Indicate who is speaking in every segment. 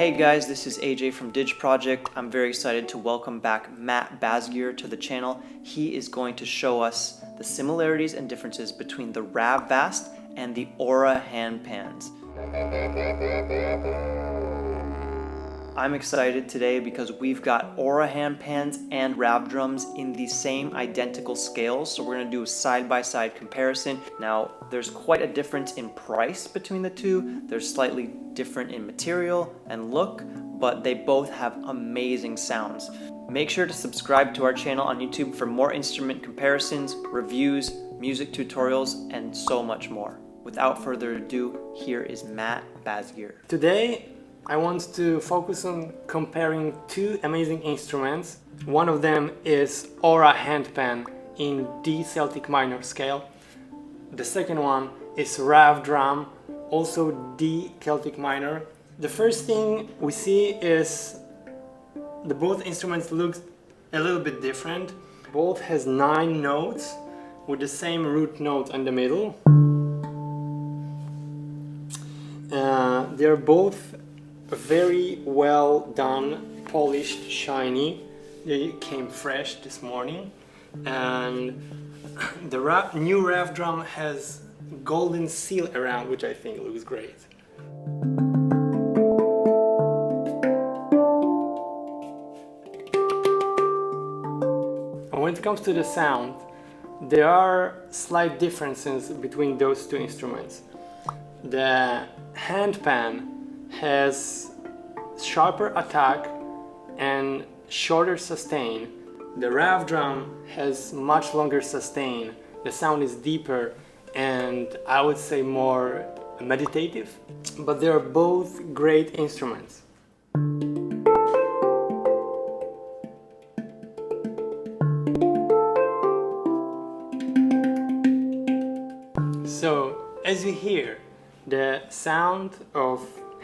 Speaker 1: Hey guys, this is AJ from Dig Project. I'm very excited to welcome back Matt Bazgier to the channel. He is going to show us the similarities and differences between the RAV Vast and the Aura Handpans. I'm excited today because we've got Aura Handpans and RAV Drums in the same identical scales, so we're going to do a side-by-side comparison. Now, there's quite a difference in price between the two. They're slightly different in material and look, but they both have amazing sounds. Make sure to subscribe to our channel on YouTube for more instrument comparisons, reviews, music tutorials, and so much more. Without further ado, here is Matt Bazgier.
Speaker 2: Today, I want to focus on comparing two amazing instruments. One of them is Aura Handpan in D Celtic Minor scale. The second one is RAV Drum, also D Celtic Minor. The first thing we see is the both instruments look a little bit different. Both has 9 notes with the same root note in the middle. They're both very well done, polished, shiny. They came fresh this morning, and the new RAV drum has golden seal around, which I think looks great. When it comes to the sound, there are slight differences between those two instruments. The handpan has sharper attack and shorter sustain. The RAV drum has much longer sustain. The sound is deeper and I would say more meditative, but they are both great instruments. So, as you hear, the sound of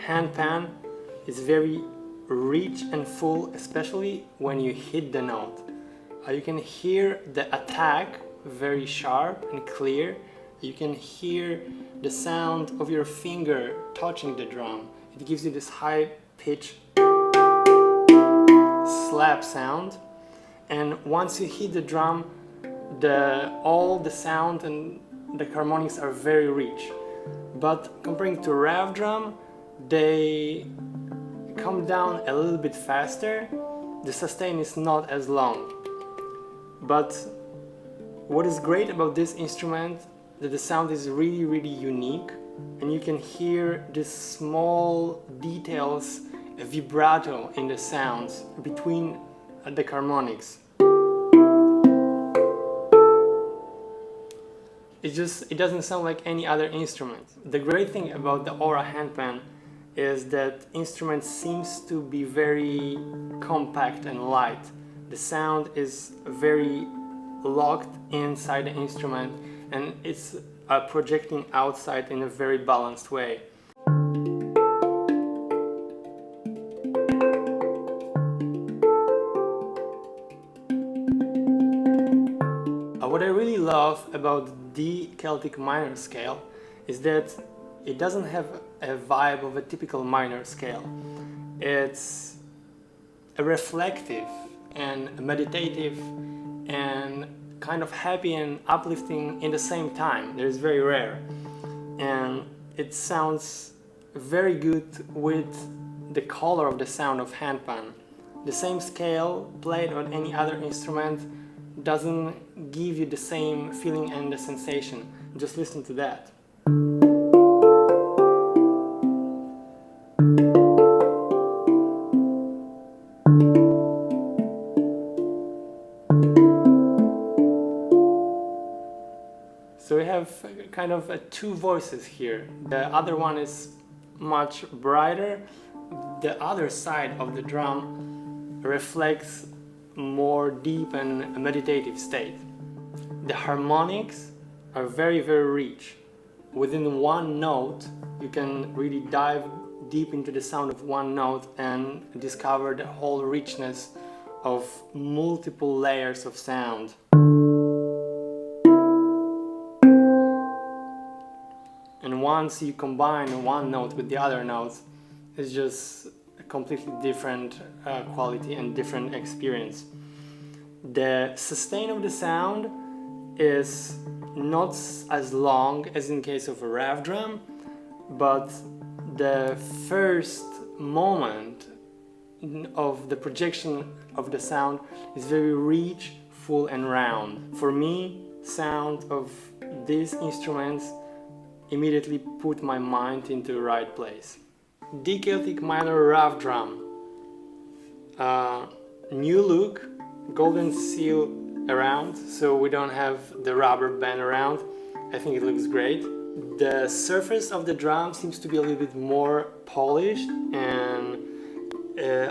Speaker 2: handpan is very rich and full, especially when you hit the note. You can hear the attack very sharp and clear. You can hear the sound of your finger touching the drum. It gives you this high pitch slap sound, and once you hit the drum, all the sound and the harmonics are very rich. But comparing to RAV drum, they come down a little bit faster. The sustain is not as long. But what is great about this instrument, that the sound is really unique, and you can hear the small details, a vibrato in the sounds between the harmonics. It doesn't sound like any other instrument. The great thing about the Aura Handpan is that instrument seems to be very compact and light. The sound is very locked inside the instrument, and it's projecting outside in a very balanced way. What I really love about the Celtic minor scale is that it doesn't have a vibe of a typical minor scale. It's a reflective and meditative and kind of happy and uplifting in the same time. That is very rare, and it sounds very good with the color of the sound of handpan. The same scale played on any other instrument doesn't give you the same feeling and the sensation. Just listen to that. So we have kind of two voices here. The other one is much brighter. The other side of the drum reflects more deep and meditative state. The harmonics are very rich. Within one note, you can really dive deep into the sound of one note and discover the whole richness of multiple layers of sound. And once you combine one note with the other notes, it's just completely different quality and different experience. The sustain of the sound is not as long as in case of a RAV drum, but the first moment of the projection of the sound is very rich, full and round. For me, sound of these instruments immediately put my mind into the right place. D Celtic Minor RAV Drum. New look, golden seal around, so we don't have the rubber band around. I think it looks great. The surface of the drum seems to be a little bit more polished, and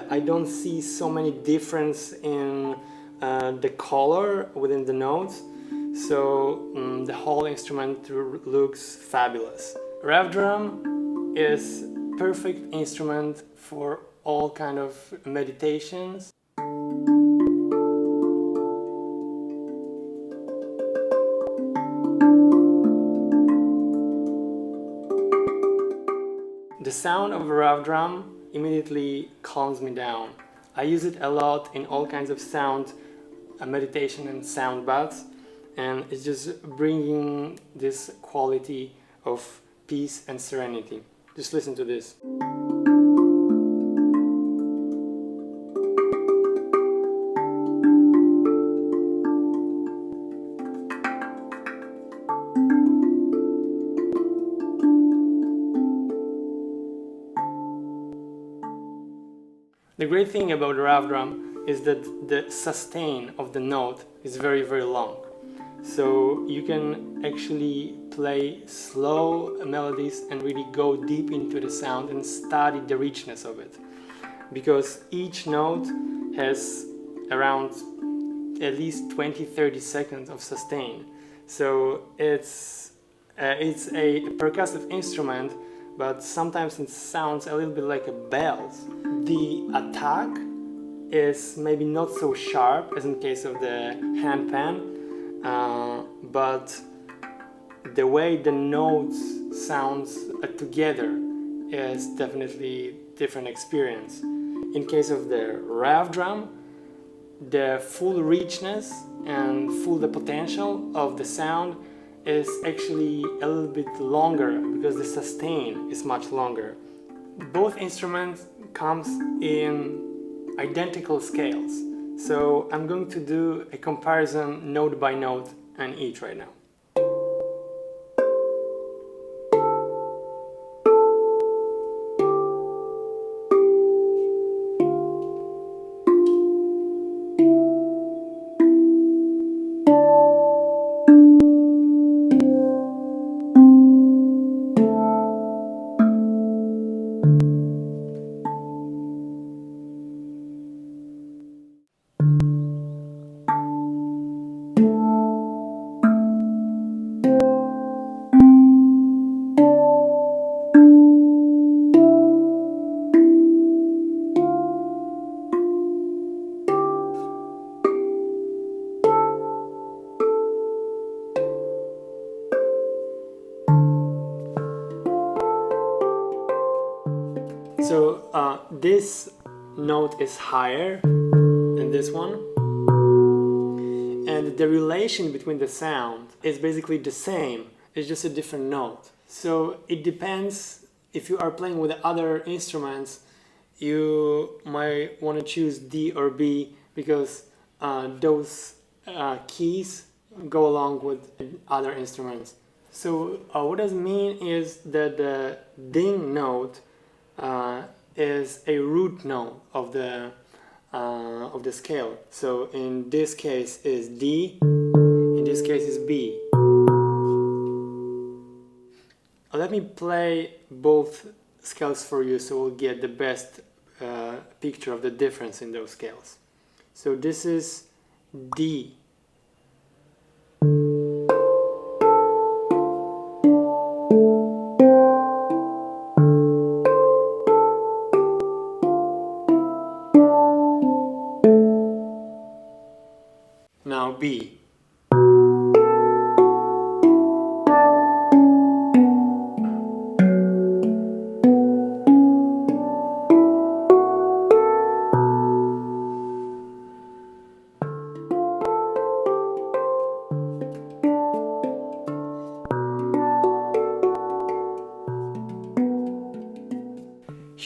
Speaker 2: I don't see so many difference in the color within the notes, so the whole instrument looks fabulous. RAV drum is perfect instrument for all kind of meditations. The sound of a RAV drum immediately calms me down. I use it a lot in all kinds of sound, meditation and sound baths, and it's just bringing this quality of peace and serenity. Just listen to this. The great thing about the RAV drum is that the sustain of the note is very, very long. So you can actually play slow melodies and really go deep into the sound and study the richness of it. Because each note has around at least 20-30 seconds of sustain. So it's a percussive instrument, but sometimes it sounds a little bit like a bells. The attack is maybe not so sharp as in case of the handpan, but the way the notes sounds together is definitely different experience. In case of the RAV drum, the full richness and full the potential of the sound is actually a little bit longer because the sustain is much longer. Both instruments comes in identical scales, so I'm going to do a comparison note by note on each right now. So this note is higher than this one, and the relation between the sound is basically the same, it's just a different note. So it depends, if you are playing with other instruments, you might want to choose D or B because those keys go along with other instruments. So what does it mean is that the ding note is a root note of the scale. So in this case is D, in this case is B. Let me play both scales for you so we'll get the best picture of the difference in those scales. So this is D. Now B.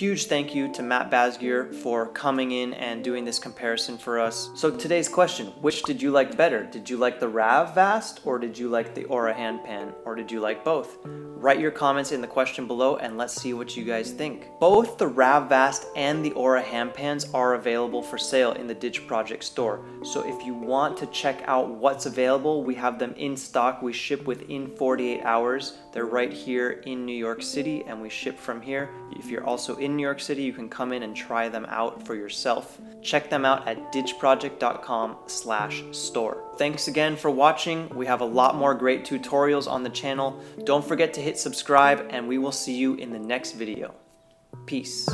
Speaker 1: huge thank you to Matt Bazgier for coming in and doing this comparison for us. So today's question, which did you like better? Did you like the RAV Vast, or did you like the Aura Handpan, or did you like both? Write your comments in the question below and let's see what you guys think. Both the RAV Vast and the Aura Handpans are available for sale in the Ditch Project store. So if you want to check out what's available, we have them in stock. We ship within 48 hours. They're right here in New York City and we ship from here. If you're also in New York City, you can come in and try them out for yourself. Check them out at ditchproject.com/store. Thanks again for watching. We have a lot more great tutorials on the channel. Don't forget to hit subscribe and we will see you in the next video. Peace.